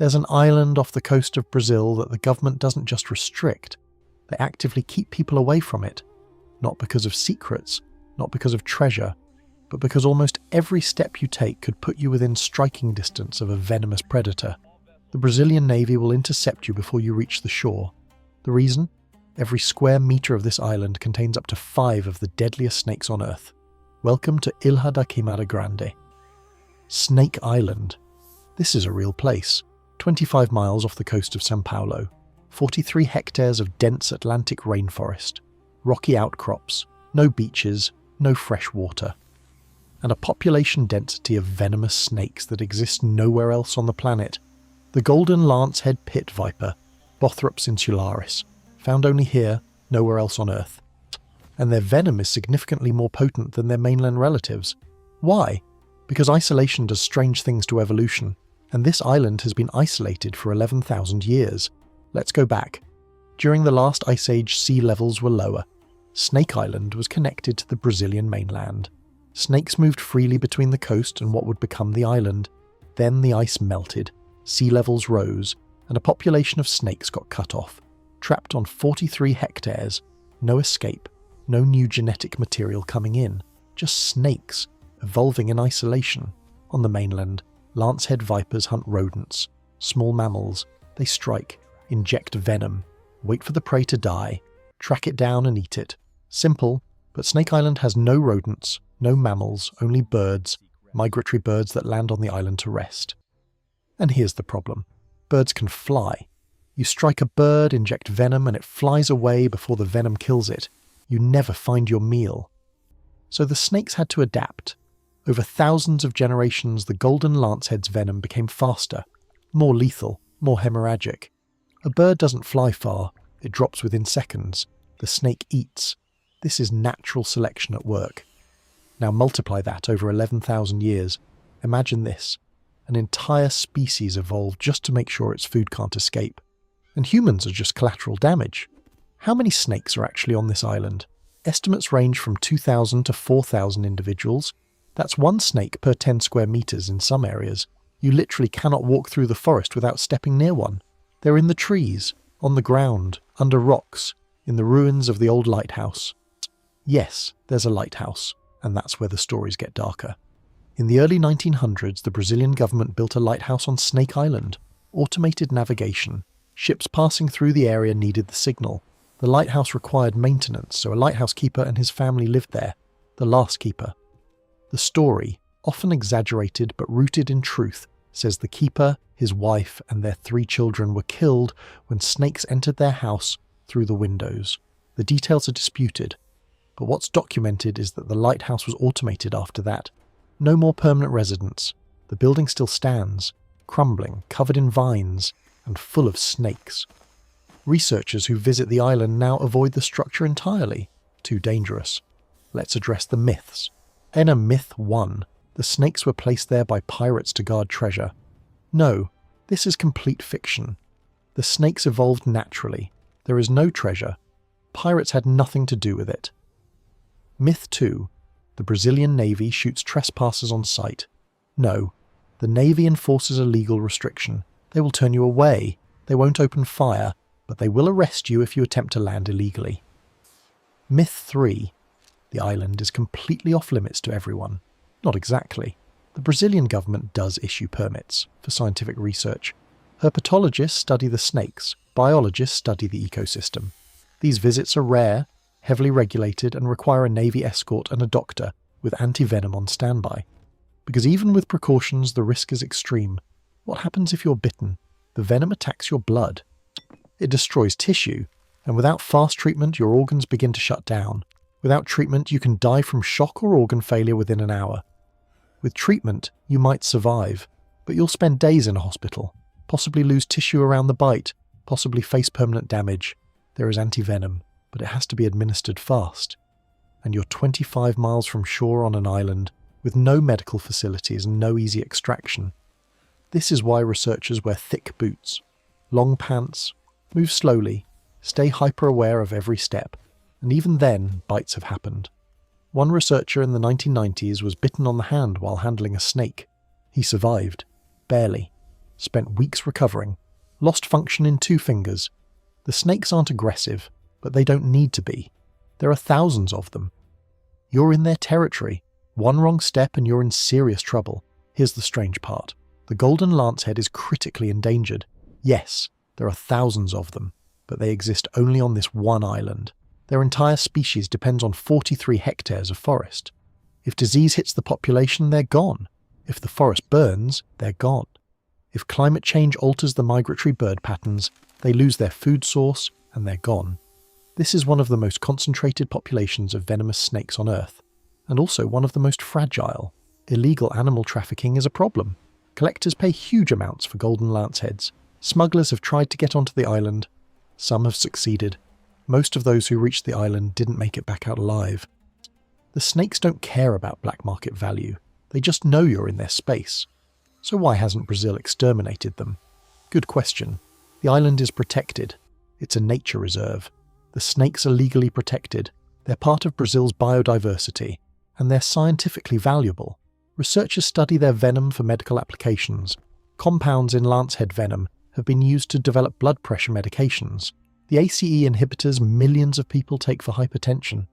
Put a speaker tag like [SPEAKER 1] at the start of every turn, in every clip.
[SPEAKER 1] There's an island off the coast of Brazil that the government doesn't just restrict, they actively keep people away from it, not because of secrets, not because of treasure, but because almost every step you take could put you within striking distance of a venomous predator. The Brazilian Navy will intercept you before you reach the shore. The reason? Every square metre of this island contains up to 5 of the deadliest snakes on Earth. Welcome to Ilha da Queimada Grande. Snake Island. This is a real place. 25 miles off the coast of São Paulo. 43 hectares of dense Atlantic rainforest. Rocky outcrops. No beaches. No fresh water. And a population density of venomous snakes that exist nowhere else on the planet. The golden Lancehead pit viper, Bothrops insularis, found only here, nowhere else on Earth. And their venom is significantly more potent than their mainland relatives. Why? Because isolation does strange things to evolution, and this island has been isolated for 11,000 years. Let's go back. During the last ice age, sea levels were lower. Snake Island was connected to the Brazilian mainland. Snakes moved freely between the coast and what would become the island. Then the ice melted, sea levels rose, and a population of snakes got cut off, trapped on 43 hectares, no escape, no new genetic material coming in, just snakes, evolving in isolation. On the mainland, Lancehead vipers hunt rodents, small mammals. They strike, inject venom, wait for the prey to die, track it down and eat it. Simple, but Snake Island has no rodents, no mammals, only birds, migratory birds that land on the island to rest. And here's the problem. Birds can fly. You strike a bird, inject venom, and it flies away before the venom kills it. You never find your meal. So the snakes had to adapt. Over thousands of generations, the golden lancehead's venom became faster, more lethal, more hemorrhagic. A bird doesn't fly far, it drops within seconds. The snake eats. This is natural selection at work. Now multiply that over 11,000 years. Imagine this. An entire species evolved just to make sure its food can't escape. And humans are just collateral damage. How many snakes are actually on this island? Estimates range from 2,000 to 4,000 individuals. That's one snake per 10 square meters in some areas. You literally cannot walk through the forest without stepping near one. They're in the trees, on the ground, under rocks, in the ruins of the old lighthouse. Yes, there's a lighthouse, and that's where the stories get darker. In the early 1900s, the Brazilian government built a lighthouse on Snake Island. Automated navigation. Ships passing through the area needed the signal. The lighthouse required maintenance, so a lighthouse keeper and his family lived there. The last keeper. The story, often exaggerated but rooted in truth, says the keeper, his wife, and their 3 children were killed when snakes entered their house through the windows. The details are disputed, but what's documented is that the lighthouse was automated after that. No more permanent residents. The building still stands, crumbling, covered in vines, and full of snakes. Researchers who visit the island now avoid the structure entirely. Too dangerous. Let's address the myths. Enter Myth 1. The snakes were placed there by pirates to guard treasure. No, this is complete fiction. The snakes evolved naturally. There is no treasure. Pirates had nothing to do with it. Myth 2. The Brazilian Navy shoots trespassers on sight. No, the Navy enforces a legal restriction. They will turn you away. They won't open fire, but they will arrest you if you attempt to land illegally. Myth 3. The island is completely off limits to everyone. Not exactly. The Brazilian government does issue permits for scientific research. Herpetologists study the snakes. Biologists study the ecosystem. These visits are rare, heavily regulated, and require a Navy escort and a doctor with anti-venom on standby. Because even with precautions, the risk is extreme. What happens if you're bitten? The venom attacks your blood. It destroys tissue, and without fast treatment, your organs begin to shut down. Without treatment, you can die from shock or organ failure within an hour. With treatment, you might survive, but you'll spend days in a hospital, possibly lose tissue around the bite, possibly face permanent damage. There is anti-venom, but it has to be administered fast. And you're 25 miles from shore on an island, with no medical facilities and no easy extraction. This is why researchers wear thick boots, long pants, move slowly, stay hyper-aware of every step, and even then, bites have happened. One researcher in the 1990s was bitten on the hand while handling a snake. He survived. Barely. spent weeks recovering, lost function in 2 fingers. The snakes aren't aggressive, but they don't need to be. There are thousands of them. You're in their territory. One wrong step and you're in serious trouble. Here's the strange part. The golden lancehead is critically endangered. Yes, there are thousands of them, but they exist only on this one island. Their entire species depends on 43 hectares of forest. If disease hits the population, they're gone. If the forest burns, they're gone. If climate change alters the migratory bird patterns, they lose their food source and they're gone. This is one of the most concentrated populations of venomous snakes on Earth, and also one of the most fragile. Illegal animal trafficking is a problem. Collectors pay huge amounts for golden lanceheads. Smugglers have tried to get onto the island. Some have succeeded. Most of those who reached the island didn't make it back out alive. The snakes don't care about black market value. They just know you're in their space. So why hasn't Brazil exterminated them? Good question. The island is protected. It's a nature reserve. The snakes are legally protected. They're part of Brazil's biodiversity, and they're scientifically valuable. Researchers study their venom for medical applications. Compounds in lancehead venom have been used to develop blood pressure medications. The ACE inhibitors millions of people take for hypertension.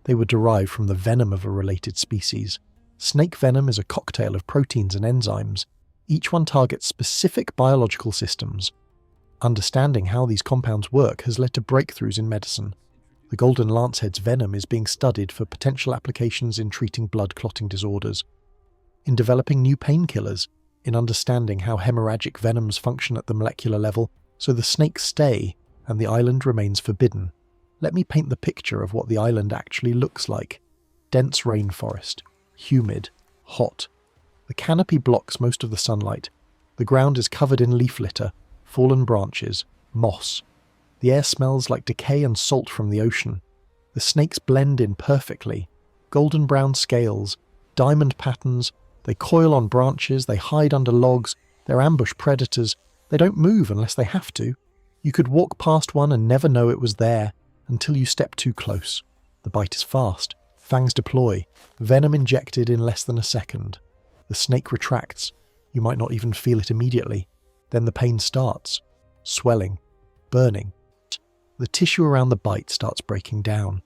[SPEAKER 1] They were derived from the venom of a related species. Snake venom is a cocktail of proteins and enzymes. Each one targets specific biological systems. Understanding how these compounds work has led to breakthroughs in medicine. The golden lancehead's venom is being studied for potential applications in treating blood clotting disorders, in developing new painkillers, in understanding how hemorrhagic venoms function at the molecular level so the snakes stay and the island remains forbidden. Let me paint the picture of what the island actually looks like. Dense rainforest, humid, hot. The canopy blocks most of the sunlight. The ground is covered in leaf litter, fallen branches, moss. The air smells like decay and salt from the ocean. The snakes blend in perfectly. Golden brown scales, diamond patterns. They coil on branches, they hide under logs, they're ambush predators. They don't move unless they have to. You could walk past one and never know it was there until you step too close. The bite is fast. Fangs deploy. Venom injected in less than a second. The snake retracts. You might not even feel it immediately. Then the pain starts. Swelling. Burning. The tissue around the bite starts breaking down.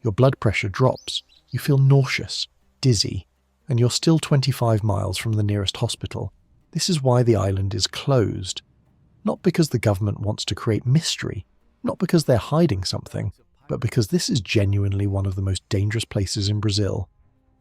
[SPEAKER 1] Your blood pressure drops. You feel nauseous, dizzy, and you're still 25 miles from the nearest hospital. This is why the island is closed. Not because the government wants to create mystery, not because they're hiding something, but because this is genuinely one of the most dangerous places in Brazil.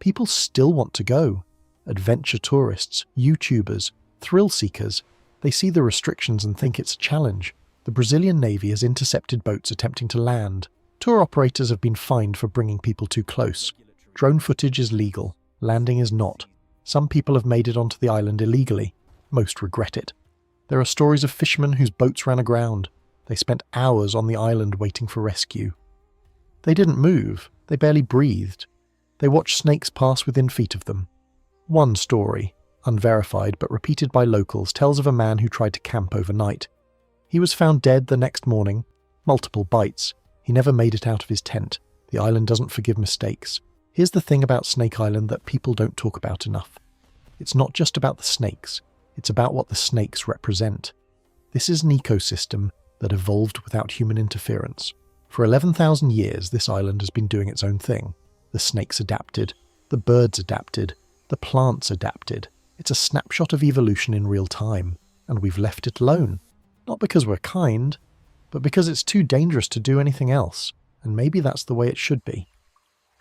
[SPEAKER 1] People still want to go. Adventure tourists, YouTubers, thrill seekers. They see the restrictions and think it's a challenge. The Brazilian Navy has intercepted boats attempting to land. Tour operators have been fined for bringing people too close. Drone footage is legal. Landing is not. Some people have made it onto the island illegally. Most regret it. There are stories of fishermen whose boats ran aground. They spent hours on the island waiting for rescue. They didn't move. They barely breathed. They watched snakes pass within feet of them. One story, unverified but repeated by locals, tells of a man who tried to camp overnight. He was found dead the next morning. Multiple bites. He never made it out of his tent. The island doesn't forgive mistakes. Here's the thing about Snake Island that people don't talk about enough. It's not just about the snakes. It's about what the snakes represent. This is an ecosystem that evolved without human interference. For 11,000 years, this island has been doing its own thing. The snakes adapted. The birds adapted. The plants adapted. It's a snapshot of evolution in real time, and we've left it alone. Not because we're kind, but because it's too dangerous to do anything else, and maybe that's the way it should be.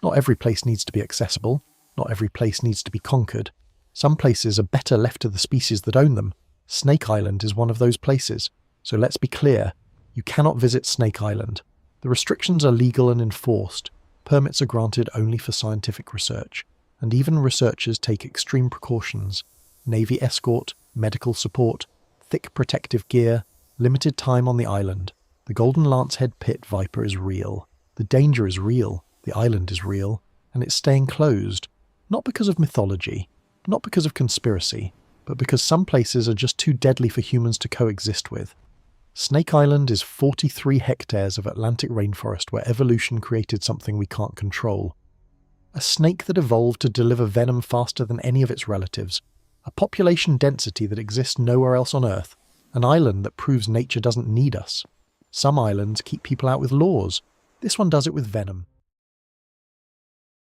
[SPEAKER 1] Not every place needs to be accessible. Not every place needs to be conquered. Some places are better left to the species that own them. Snake Island is one of those places. So let's be clear, you cannot visit Snake Island. The restrictions are legal and enforced. Permits are granted only for scientific research, and even researchers take extreme precautions. Navy escort, medical support, thick protective gear, limited time on the island. The golden lancehead pit viper is real. The danger is real. The island is real. And it's staying closed. Not because of mythology, not because of conspiracy, but because some places are just too deadly for humans to coexist with. Snake Island is 43 hectares of Atlantic rainforest where evolution created something we can't control. A snake that evolved to deliver venom faster than any of its relatives. a population density that exists nowhere else on Earth, an island that proves nature doesn't need us. Some islands keep people out with laws. This one does it with venom.